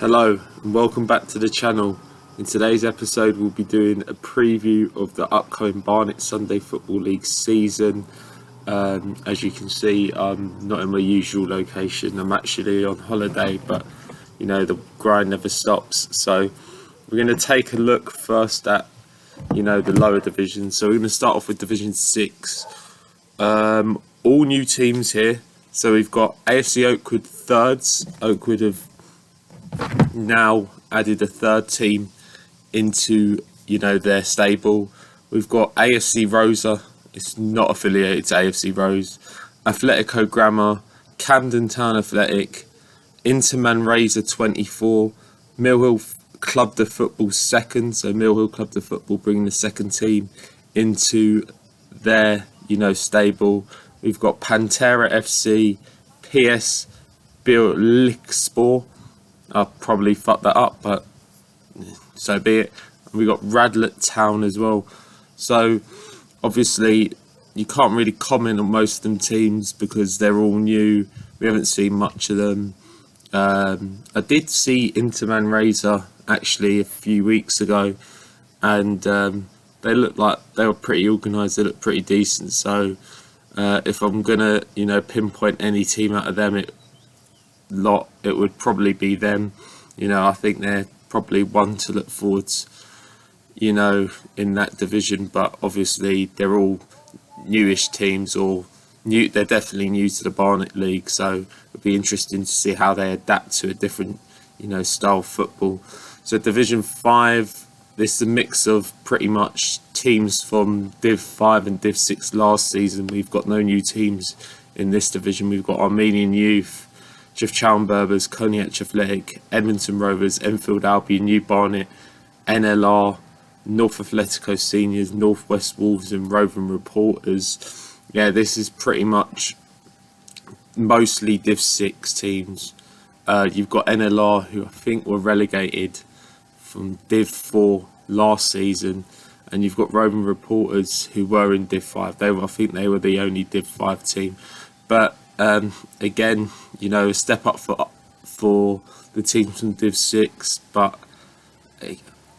Hello and welcome back to the channel. In today's episode we'll be doing a preview of the upcoming Barnet Sunday Football League season. As you can see, I'm not in my usual location. I'm actually on holiday, but you know the grind never stops. So we're going to take a look first at the lower divisions. So we're going to start off with Division 6. All new teams here. So we've got AFC Oakwood thirds. Oakwood have now added a third team into their stable. We've got AFC Rosa, it's not affiliated to AFC Rose, Atletico Grammar, Camden Town Athletic, Inter Manresa 24, Mill Hill Club de Football second. So Mill Hill Club de Football bringing the second team into their stable. We've got Pantera FC, PS Birlikspor. I probably fucked that up, but so be it. And we got Radlett Town as well. So obviously you can't really comment on most of them teams because they're all new. We haven't seen much of them. I did see Inter Manresa actually a few weeks ago, and they looked like they were pretty organised. They looked pretty decent. So if I'm gonna pinpoint any team out of them, it would probably be them. I think they're probably one to look forward to, in that division. But obviously they're all newish teams, or they're definitely new to the Barnet League, so it'll be interesting to see how they adapt to a different style of football. So Division 5, this is a mix of pretty much teams from Div 5 and Div 6 last season. We've got no new teams in this division. We've got Armenian Youth, Jeffchown Berbers, Cognac Athletic, Edmonton Rovers, Enfield Albion, New Barnet, NLR, North Athletico Seniors, Northwest Wolves and Roving Reporters. Yeah, this is pretty much mostly Div 6 teams. You've got NLR, who I think were relegated from Div 4 last season, and you've got Roving Reporters, who were in Div 5. I think they were the only Div 5 team. But again, a step up for the teams from Div 6, but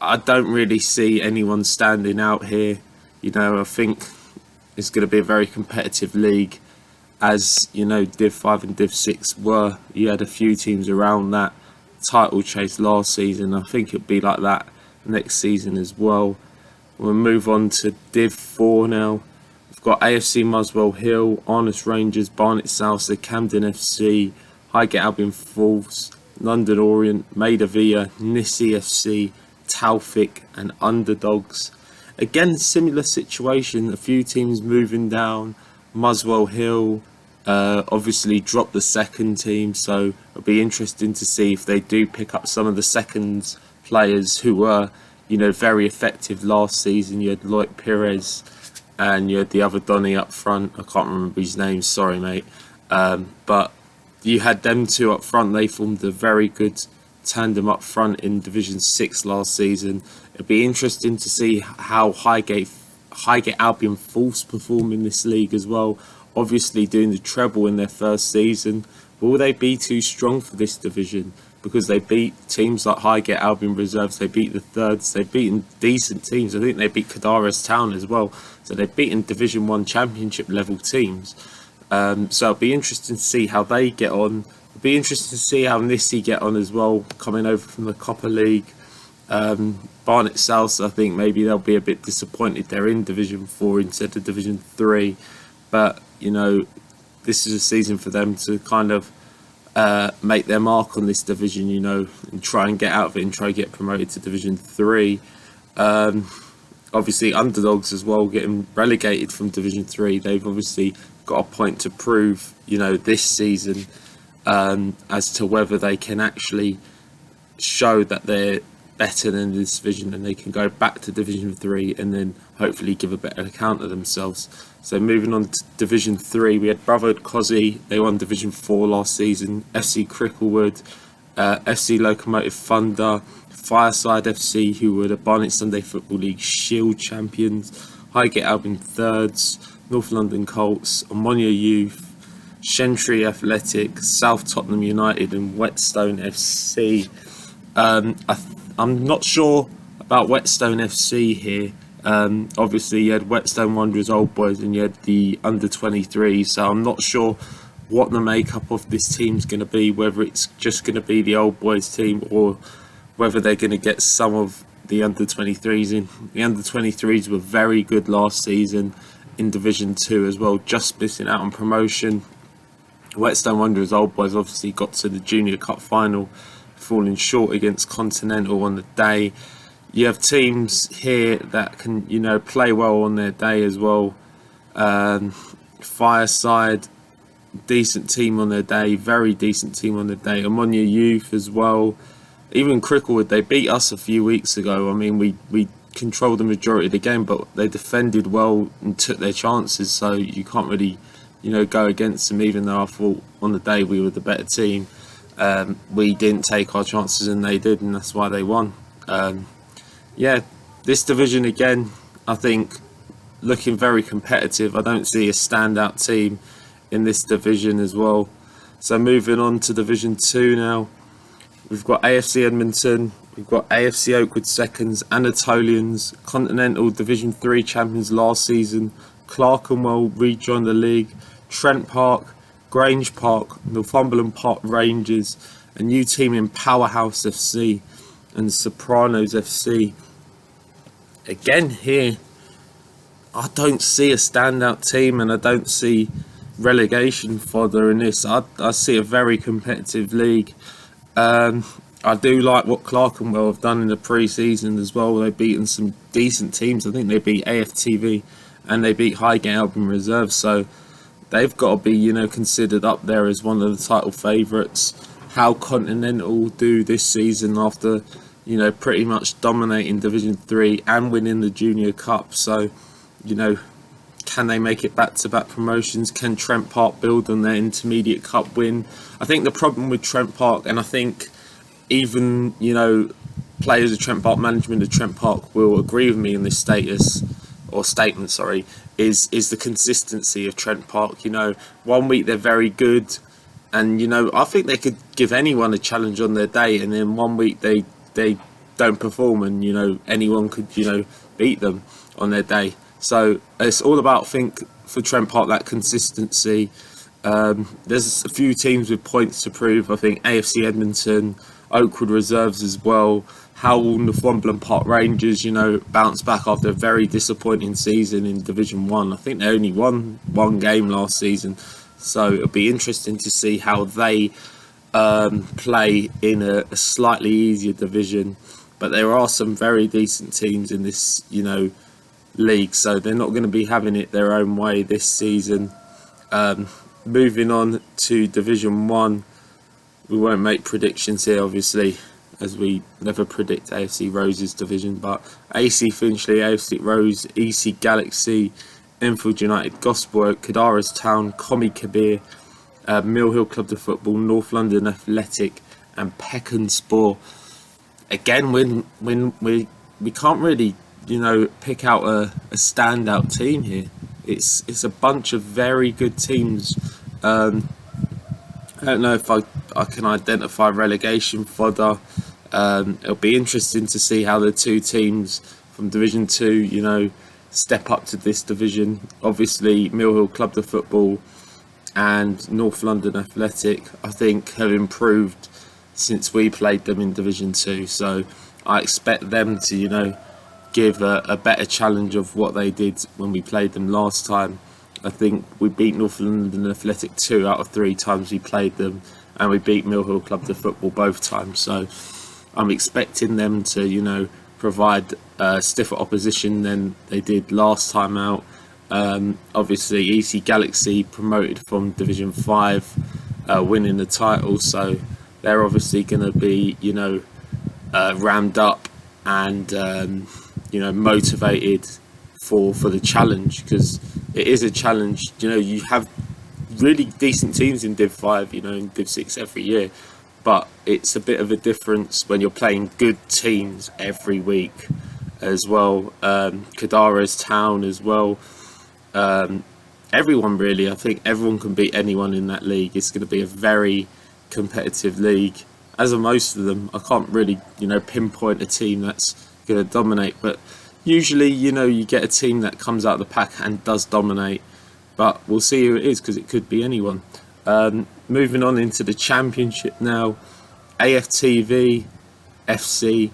I don't really see anyone standing out here. I think it's going to be a very competitive league, as Div 5 and Div 6 were. You had a few teams around that title chase last season. I think it'll be like that next season as well. We'll move on to Div 4 now. We've got AFC Muswell Hill, Honest Rangers, Barnet South, the Camden FC, Highgate Albion Falls, London Orient, Maida Villa, Nissi FC, Taufik and Underdogs. Again, similar situation, a few teams moving down. Muswell Hill obviously dropped the second team, so it'll be interesting to see if they do pick up some of the second players who were very effective last season. You had Loic Perez and you had the other Donny up front. I can't remember his name, sorry mate. But you had them two up front. They formed a very good tandem up front in Division 6 last season. It'd be interesting to see how Highgate Albion Falls perform in this league as well. Obviously doing the treble in their first season. Will they be too strong for this division? Because they beat teams like Highgate Albion Reserves, they beat the thirds, they've beaten decent teams. I think they beat Cadaris Town as well. So they've beaten Division 1 Championship level teams. So it'll be interesting to see how they get on. It'll be interesting to see how Nissi get on as well, coming over from the Copper League. Barnet South, I think maybe they'll be a bit disappointed they're in Division 4 instead of Division 3. But, this is a season for them to kind of make their mark on this division, and try and get out of it and try to get promoted to Division 3. Obviously Underdogs as well, getting relegated from Division 3. They've obviously got a point to prove, this season, as to whether they can actually show that they're better than this division and they can go back to Division 3 and then hopefully give a better account of themselves. So moving on to Division 3, we had Brotherhood Cosy, they won Division 4 last season, FC Cricklewood, FC Locomotive Thunder, Fireside FC, who were the Barnet Sunday Football League Shield champions, Highgate Albion thirds, North London Colts, Ammonia Youth, Shentry Athletic, South Tottenham United and Whetstone FC. I'm not sure about Whetstone FC here. Obviously, you had Whetstone Wanderers Old Boys and you had the under-23, so I'm not sure what the makeup of this team's going to be, whether it's just going to be the Old Boys team or whether they're going to get some of the under-23s in. The under-23s were very good last season in Division 2 as well, just missing out on promotion. Whetstone Wanderers Old Boys obviously got to the Junior Cup final, falling short against Continental on the day. You have teams here that can, play well on their day as well. Fireside, decent team on their day, very decent team on their day. Ammonia Youth as well. Even Cricklewood, they beat us a few weeks ago. I mean, we controlled the majority of the game, but they defended well and took their chances, so you can't really go against them, even though I thought on the day we were the better team. We didn't take our chances and they did, and that's why they won. This division again, I think, looking very competitive. I don't see a standout team in this division as well. So moving on to Division 2 now. We've got AFC Edmonton, we've got AFC Oakwood seconds, Anatolians, Continental Division 3 champions last season, Clerkenwell rejoined the league, Trent Park, Grange Park, Northumberland Park Rangers, a new team in Powerhouse FC and Sopranos FC. Again here, I don't see a standout team and I don't see relegation fodder in this. I see a very competitive league. I do like what Clerkenwell have done in the pre-season as well. They've beaten some decent teams. I think they beat AFTV and they beat Highgate Albion Reserve, so they've got to be considered up there as one of the title favourites. How Continental do this season after pretty much dominating Division 3 and winning the Junior Cup, so can they make it back-to-back promotions? Can Trent Park build on their Intermediate Cup win? I think the problem with Trent Park, and I think even players of Trent Park, management of Trent Park will agree with me in this statement, is the consistency of Trent Park. 1 week they're very good, and I think they could give anyone a challenge on their day, and then 1 week they don't perform, and anyone could beat them on their day. So it's all about, I think, for Trent Park, that consistency. There's a few teams with points to prove. I think AFC Edmonton, Oakwood Reserves as well. How will Northumberland Park Rangers, bounce back after a very disappointing season in Division 1? I think they only won one game last season. So it'll be interesting to see how they play in a slightly easier division. But there are some very decent teams in this, league, so they're not going to be having it their own way this season. Moving on to Division 1, we won't make predictions here, obviously, as we never predict AFC Rose's division, but AC Finchley, AFC Rose, EC Galaxy, Enfield United, Gospel Oak, Kadaras Town, Commie Kabir, Mill Hill Club de Football, North London Athletic and Peckham Sport. Again, when we can't really pick out a standout team here. It's a bunch of very good teams. I don't know if I can identify relegation fodder. It'll be interesting to see how the two teams from Division 2, step up to this division. Obviously, Mill Hill Club de Football and North London Athletic, I think, have improved since we played them in Division 2. So I expect them to, give a better challenge of what they did when we played them last time. I think we beat North London Athletic 2 out of 3 times we played them, and we beat Mill Hill Club de Football both times. So I'm expecting them to, provide stiffer opposition than they did last time out. Obviously, EC Galaxy promoted from Division 5, winning the title, so they're obviously going to be, rammed up and motivated for the challenge, because it is a challenge. You have really decent teams in Div 5, in Div 6 every year, but it's a bit of a difference when you're playing good teams every week as well. Kadaras Town as well. Everyone really, I think everyone can beat anyone in that league. It's going to be a very competitive league. as are most of them. I can't really, pinpoint a team that's going to dominate, but usually, you get a team that comes out of the pack and does dominate, but we'll see who it is because it could be anyone. Moving on into the championship now, AFTV, FC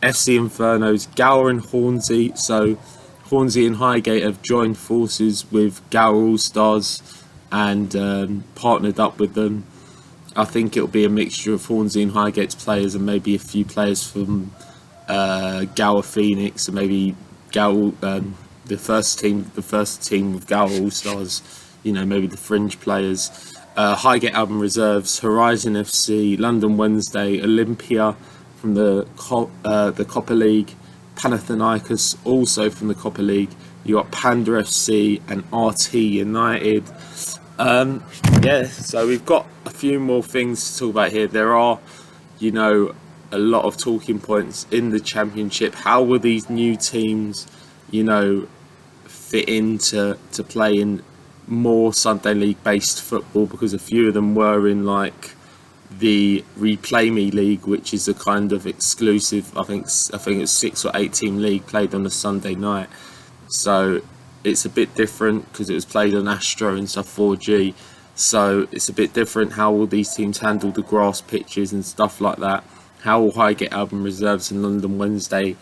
Infernos, Gower and Hornsey. So Hornsey and Highgate have joined forces with Gower All Stars and partnered up with them. I think it'll be a mixture of Hornsey and Highgate's players and maybe a few players from Gower Phoenix, and maybe Gower, the first team with Gower All Stars. Maybe the fringe players. Highgate Albion reserves: Horizon FC, London Wednesday, Olympia from the Copper League, Panathinaikos also from the Copper League. You got Panda FC and RT United. So we've got a few more things to talk about here. There are, a lot of talking points in the championship. How will these new teams, fit into play in more Sunday League based football? Because a few of them were in like the Replay Me League, which is a kind of exclusive, I think it's 6 or 8 team league played on a Sunday night. So it's a bit different because it was played on Astro and stuff 4G. So it's a bit different. How will these teams handle the grass pitches and stuff like that? How will Highgate Albion reserves and London Wednesday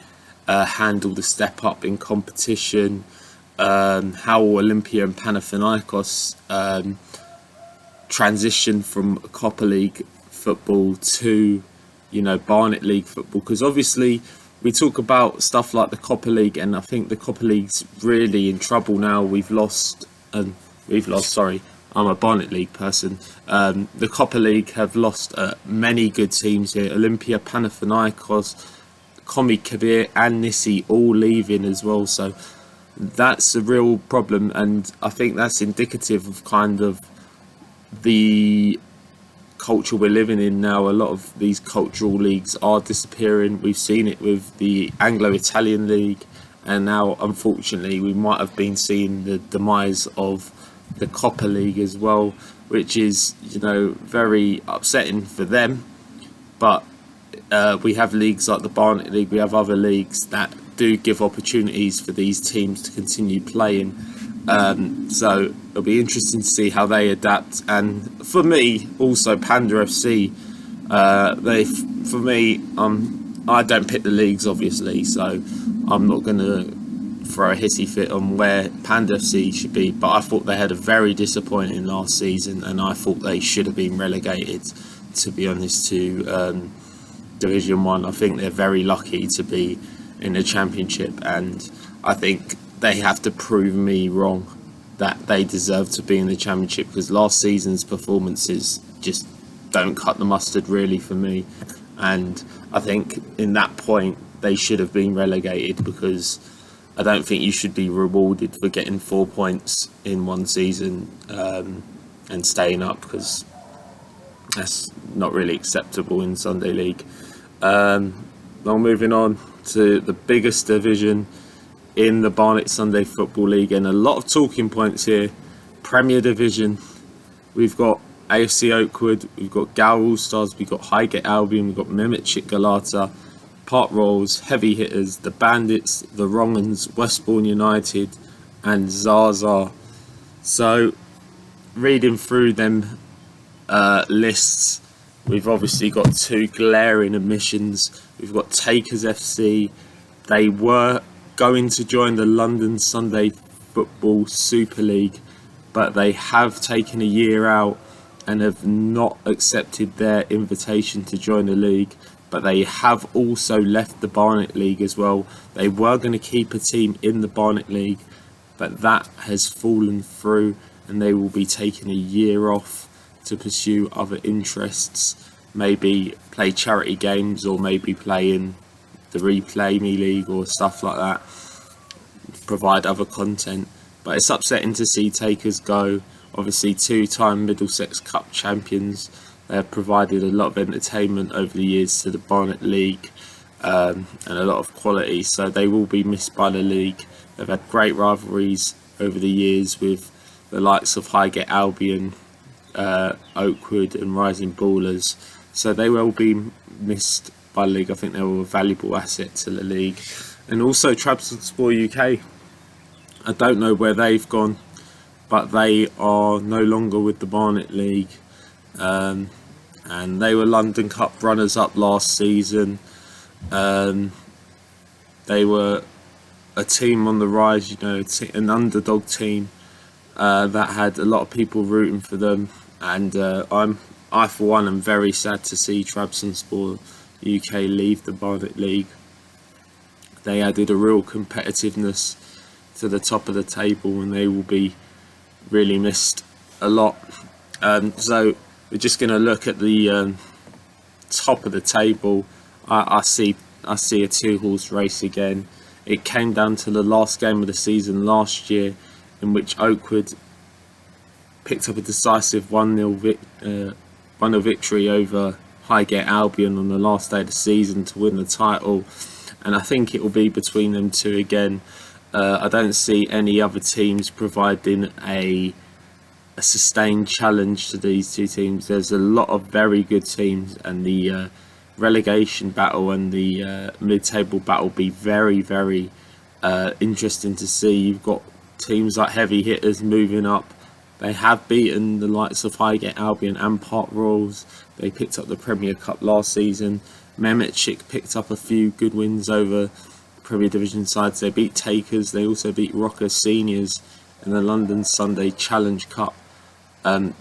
handle the step up in competition? How will Olympia and Panathinaikos transition from Copper League football to, Barnet League football? Because obviously we talk about stuff like the Copper League, and I think the Copper League's really in trouble now. We've lost. Sorry, I'm a Barnet League person. The Copper League have lost many good teams here. Olympia, Panathinaikos, Komi Kabir and Nissi all leaving as well. So that's a real problem, and I think that's indicative of kind of the culture we're living in now. A lot of these cultural leagues are disappearing. We've seen it with the Anglo-Italian League, and now unfortunately we might have been seeing the demise of the Copper League as well, which is very upsetting for them. But we have leagues like the Barnet League, we have other leagues that do give opportunities for these teams to continue playing. So it'll be interesting to see how they adapt. And for me, also Panda FC, I don't pick the leagues obviously, so I'm not going to throw a hissy fit on where Panda FC should be, but I thought they had a very disappointing last season, and I thought they should have been relegated, to be honest, to Division 1. I think they're very lucky to be in the Championship, and I think they have to prove me wrong that they deserve to be in the Championship, because last season's performances just don't cut the mustard really for me, and I think in that point they should have been relegated, because I don't think you should be rewarded for getting 4 points in one season and staying up, because that's not really acceptable in Sunday League. Now moving on to the biggest division in the Barnet Sunday Football League, and a lot of talking points here. Premier Division, we've got AFC Oakwood, we've got Gower All Stars, we've got Highgate Albion, we've got Mehmetçik Galata, Park Rolls, Heavy Hitters, the Bandits, the Wrong'uns, Westbourne United and Zaza. So reading through them lists, we've obviously got two glaring omissions. We've got Takers FC. They were going to join the London Sunday Football Super League, but they have taken a year out and have not accepted their invitation to join the league. But they have also left the Barnet League as well. They were going to keep a team in the Barnet League, but that has fallen through, and they will be taking a year off to pursue other interests, maybe play charity games or maybe play in the Replay Me League or stuff like that, provide other content. But it's upsetting to see Takers go. Obviously 2-time Middlesex Cup champions. They have provided a lot of entertainment over the years to the Barnet League and a lot of quality, so they will be missed by the league. They've had great rivalries over the years with the likes of Highgate Albion, Oakwood and Rising Ballers, so they will be missed by the league. I think they were a valuable asset to the league. And also Trabzonspor UK, I don't know where they've gone, but they are no longer with the Barnet League, and they were London Cup runners-up last season. They were a team on the rise, you know, an underdog team that had a lot of people rooting for them, and I for one am very sad to see Trabzonspor UK leave the Barnet League. They added a real competitiveness to the top of the table, and they will be really missed a lot. So we're just going to look at the top of the table. I see a two-horse race again. It came down to the last game of the season last year, in which Oakwood picked up a decisive 1-0 victory over Highgate Albion on the last day of the season to win the title, and I think it will be between them two again. I don't see any other teams providing a sustained challenge to these two teams. There's a lot of very good teams, and the relegation battle and the mid-table battle will be very, very interesting to see. You've got teams like Heavy Hitters moving up. They have beaten the likes of Highgate Albion and Park Royals. They picked up the Premier Cup last season. Mehmetçik picked up a few good wins over Premier Division sides. They beat Takers. They also beat Rocker Seniors in the London Sunday Challenge Cup.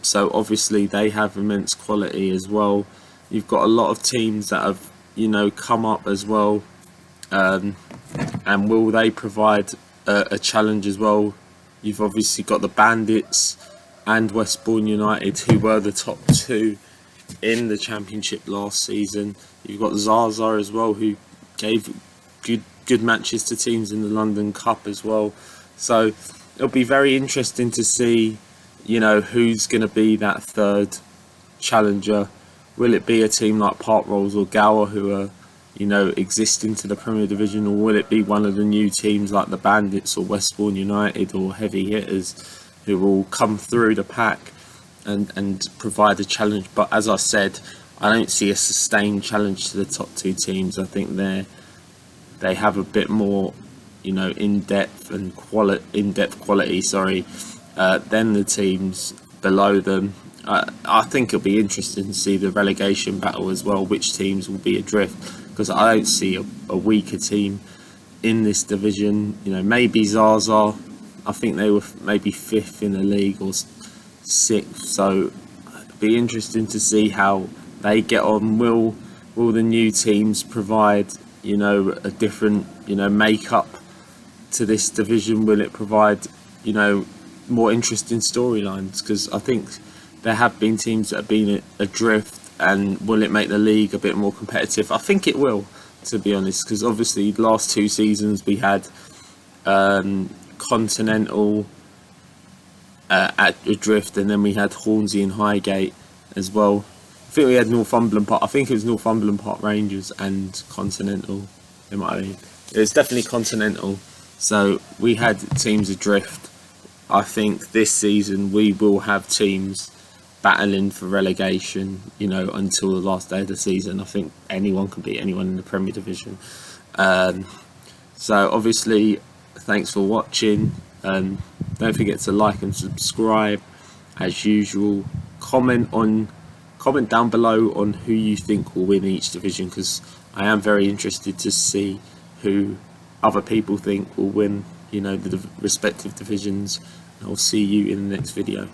So obviously they have immense quality as well. You've got a lot of teams that have, you know, come up as well, and will they provide a challenge as well? You've obviously got the Bandits and Westbourne United, who were the top two in the Championship last season. You've got Zaza as well, who gave good matches to teams in the London Cup as well. So it'll be very interesting to see, you know, who's going to be that third challenger. Will it be a team like Park Rolls or Gower, who are, you know, existing to the Premier Division, or will it be one of the new teams like the Bandits or Westbourne United or Heavy Hitters, who will come through the pack and provide a challenge? But as I said, I don't see a sustained challenge to the top two teams. I think they have a bit more, you know, in-depth quality, than the teams below them. I think it'll be interesting to see the relegation battle as well, which teams will be adrift, because I don't see a weaker team in this division. You know, maybe Zaza, I think they were maybe 5th in the league or 6th, so it'll be interesting to see how they get on. Will the new teams provide, you know, a different, you know, makeup to this division? Will it provide, you know, more interesting storylines? Because I think there have been teams that have been adrift, and will it make the league a bit more competitive? I think it will, to be honest, because obviously the last 2 seasons we had Continental at adrift, and then we had Hornsey and Highgate as well. I think we had Northumberland Park. I think it was Northumberland Park Rangers and Continental. It might have been. It was definitely Continental. So we had teams adrift. I think this season we will have teams battling for relegation, you know, until the last day of the season. I think anyone can beat anyone in the Premier Division. So obviously, thanks for watching. Don't forget to like and subscribe as usual. Comment down below on who you think will win each division, because I am very interested to see who other people think will win, you know, the respective divisions. I'll see you in the next video.